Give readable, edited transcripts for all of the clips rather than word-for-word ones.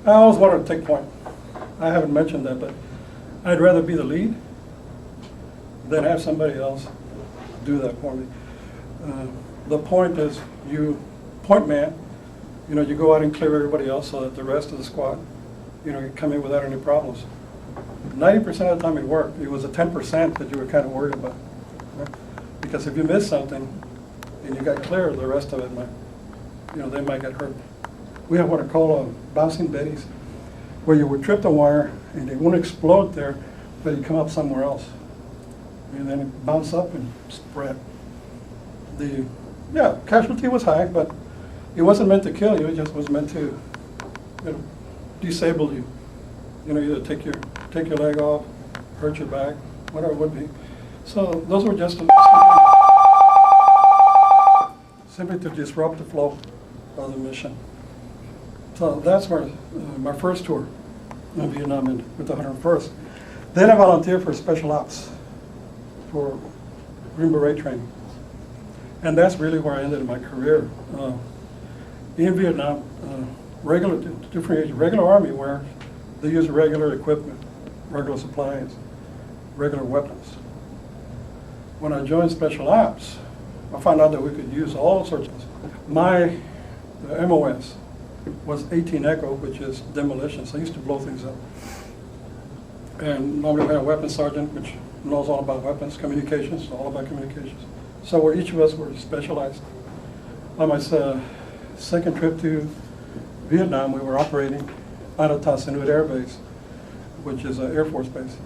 I always wanted to take point. I haven't mentioned that, but I'd rather be the lead than have somebody else do that for me. The point is, you point man, you go out and clear everybody else so that the rest of the squad, you come in without any problems. 90% of the time it worked. It was the 10% that you were kind of worried about. Right? Because if you miss something and you got clear, the rest of it might, they might get hurt. We have what are called bouncing betties, where you would trip the wire and it won't explode there, but you come up somewhere else. And then it bounce up and spread. Casualty was high, but it wasn't meant to kill you. It just was meant to, disable you. Either take your leg off, hurt your back, whatever it would be. So those were just simply to disrupt the flow of the mission. So that's where my first tour in Vietnam ended, with the 101st. Then I volunteered for Special Ops, for Green Beret training. And that's really where I ended my career. In Vietnam, regular Army, where they use regular equipment, regular supplies, regular weapons. When I joined Special Ops, I found out that we could use all sorts of. My MOS was 18 Echo, which is demolition, so I used to blow things up. And normally we had a weapons sergeant, which knows all about weapons, communications, all about communications. So each of us were specialized. On my second trip to Vietnam, we were operating out of Ta Son Nhut Air Base, which is an Air Force base.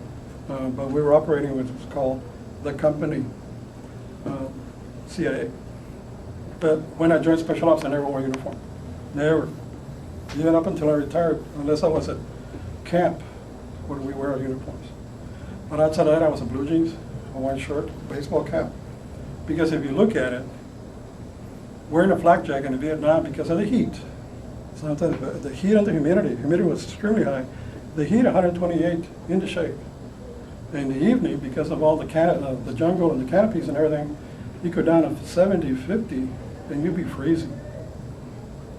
But we were operating what was called the company CIA. But when I joined Special Ops, I never wore a uniform. Never. Even up until I retired, unless I was at camp, would we wear our uniforms. But outside of that, I was in blue jeans, a white shirt, baseball cap. Because if you look at it, wearing a flak jacket in Vietnam, because of the heat, sometimes the heat and the humidity was extremely high. The heat 128 in the shade. In the evening, because of all the jungle and the canopies and everything, you go down to 70, 50, and you'd be freezing.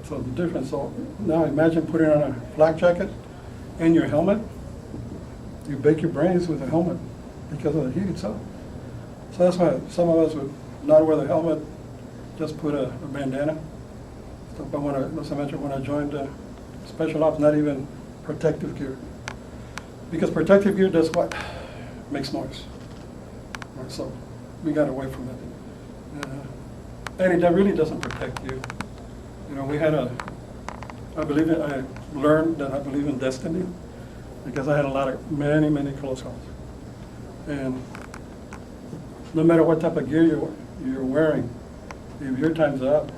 So the difference, so now imagine putting on a flak jacket and your helmet. You bake your brains with a helmet because of the heat itself. So that's why some of us would not wear the helmet, just put a bandana. So, but as I mentioned, when I joined Special Ops, not even protective gear. Because protective gear does what? Makes noise. Right, so we got away from it. And it really doesn't protect you. We had I learned that I believe in destiny, because I had many close calls. And no matter what type of gear you're wearing, if your time's up,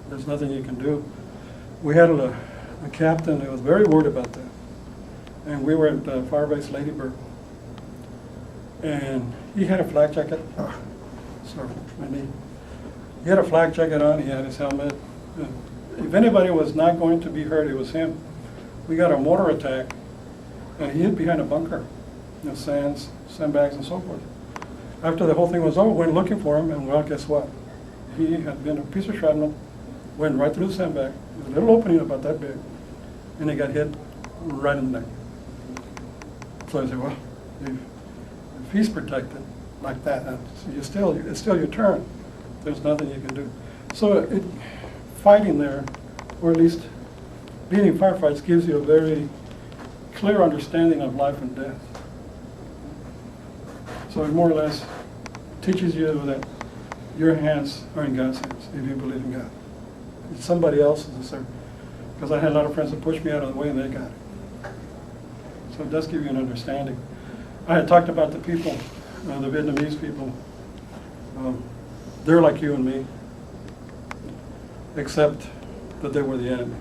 there's nothing you can do. We had a captain that was very worried about that. And we were at Firebase Lady Bird. And he had a flak jacket. Sorry, my knee. He had a flak jacket on, he had his helmet. If anybody was not going to be hurt, it was him. We got a mortar attack, and he hid behind a bunker, sandbags, and so forth. After the whole thing was over, we went looking for him, and well, guess what? He had been a piece of shrapnel, went right through the sandbag. There was a little opening about that big, and he got hit right in the neck. So I said, well, if he's protected like that, it's still your turn. There's nothing you can do. So fighting there, or at least being in firefights, gives you a very clear understanding of life and death. So it more or less teaches you that your hands are in God's hands if you believe in God. It's somebody else's, because I had a lot of friends that pushed me out of the way and they got it. So it does give you an understanding. I had talked about the people, the Vietnamese people. They're like you and me, except that they were the enemy.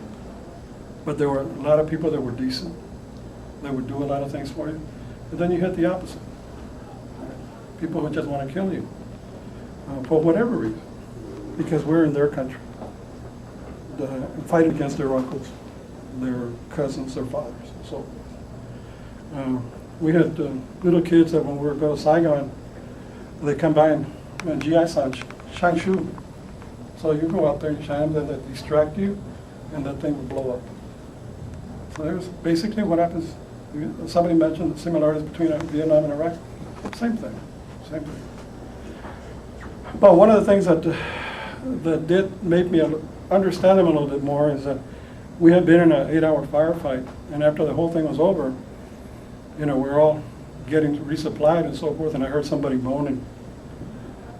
But there were a lot of people that were decent. They would do a lot of things for you. And then you had the opposite. People who just want to kill you for whatever reason, because we're in their country. Fight against their uncles, their cousins, their fathers, and so forth. We had little kids that when we were going to Saigon, they come by and GI-san, shine shoe. So you go out there and shine them, that distract you, and that thing will blow up. So there's basically what happens. Somebody mentioned the similarities between Vietnam and Iraq. Same thing, same thing. But one of the things that did make me understand them a little bit more is that we had been in an 8-hour firefight, and after the whole thing was over, we were all getting resupplied and so forth, and I heard somebody moaning.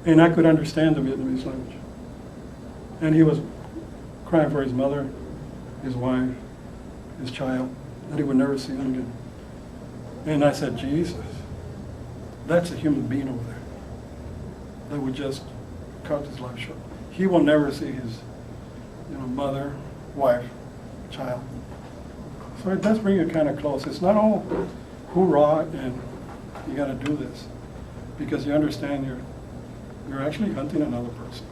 And I could understand the Vietnamese language. And he was crying for his mother, his wife, his child, that he would never see them again. And I said, Jesus, that's a human being over there that would just cut his life short. He will never see his mother, wife, child. So it does bring you kind of close. It's not all hoorah and you got to do this, because you understand you're actually hunting another person.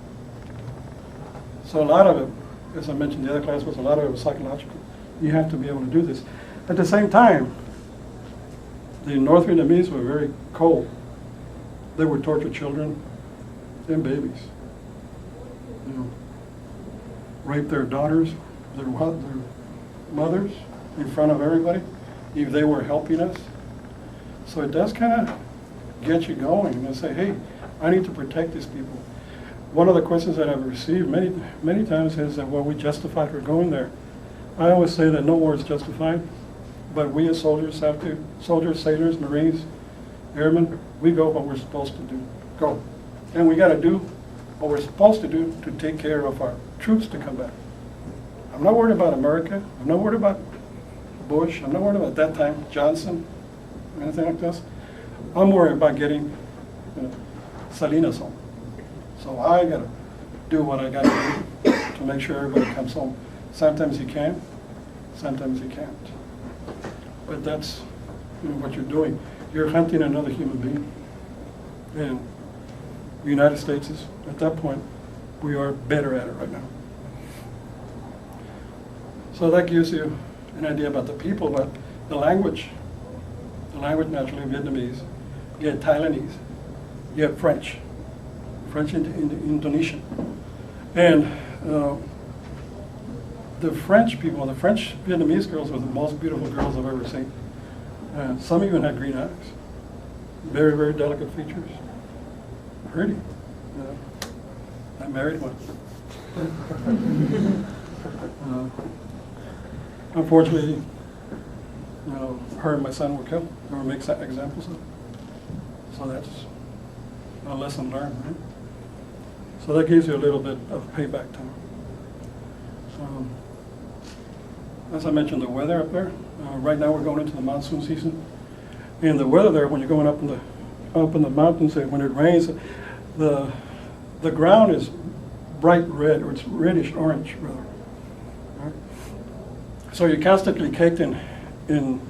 So a lot of it, as I mentioned, the other class was a lot of it was psychological. You have to be able to do this. At the same time, the North Vietnamese were very cold. They would torture children and babies. Rape their daughters, their mothers in front of everybody, if they were helping us. So it does kind of get you going and say, hey, I need to protect these people. One of the questions that I've received many times is that, well, we justified for going there. I always say that no war is justified, but we as soldiers have to, soldiers, sailors, Marines, airmen, we go what we're supposed to do. Go. And we got to do what we're supposed to do to take care of our troops to come back. I'm not worried about America. I'm not worried about Bush. I'm not worried about that time, Johnson, anything like this. I'm worried about getting Salinas home. So I got to do what I got to do to make sure everybody comes home. Sometimes you can, sometimes you can't. But that's what you're doing. You're hunting another human being. And the United States is, at that point, we are better at it right now. So that gives you an idea about the people, but the language naturally Vietnamese, you have Thailandese, you have French and Indonesian. And the French people, the French Vietnamese girls were the most beautiful girls I've ever seen. Some even had green eyes. Very, very delicate features. Pretty. I married one. Unfortunately, her and my son were killed. There were mixed examples of it. So that's a lesson learned, right? So that gives you a little bit of payback time. As I mentioned, the weather up there. Right now we're going into the monsoon season, and the weather there, when you're going up in the mountains, and when it rains, the ground is bright red, or it's reddish orange rather. Right? So you're constantly caked in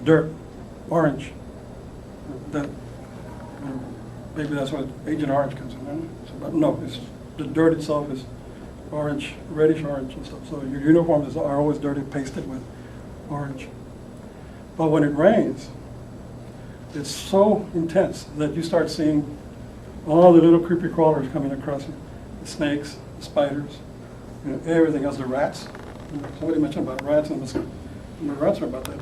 dirt, orange. That maybe that's what Agent Orange comes in. Right? So, but no, it's the dirt itself is orange, reddish orange and stuff. So your uniforms are always dirty, pasted with orange. But when it rains, it's so intense that you start seeing all the little creepy crawlers coming across you. The snakes, the spiders, everything else, the rats. Somebody mentioned about rats, and the rats are about that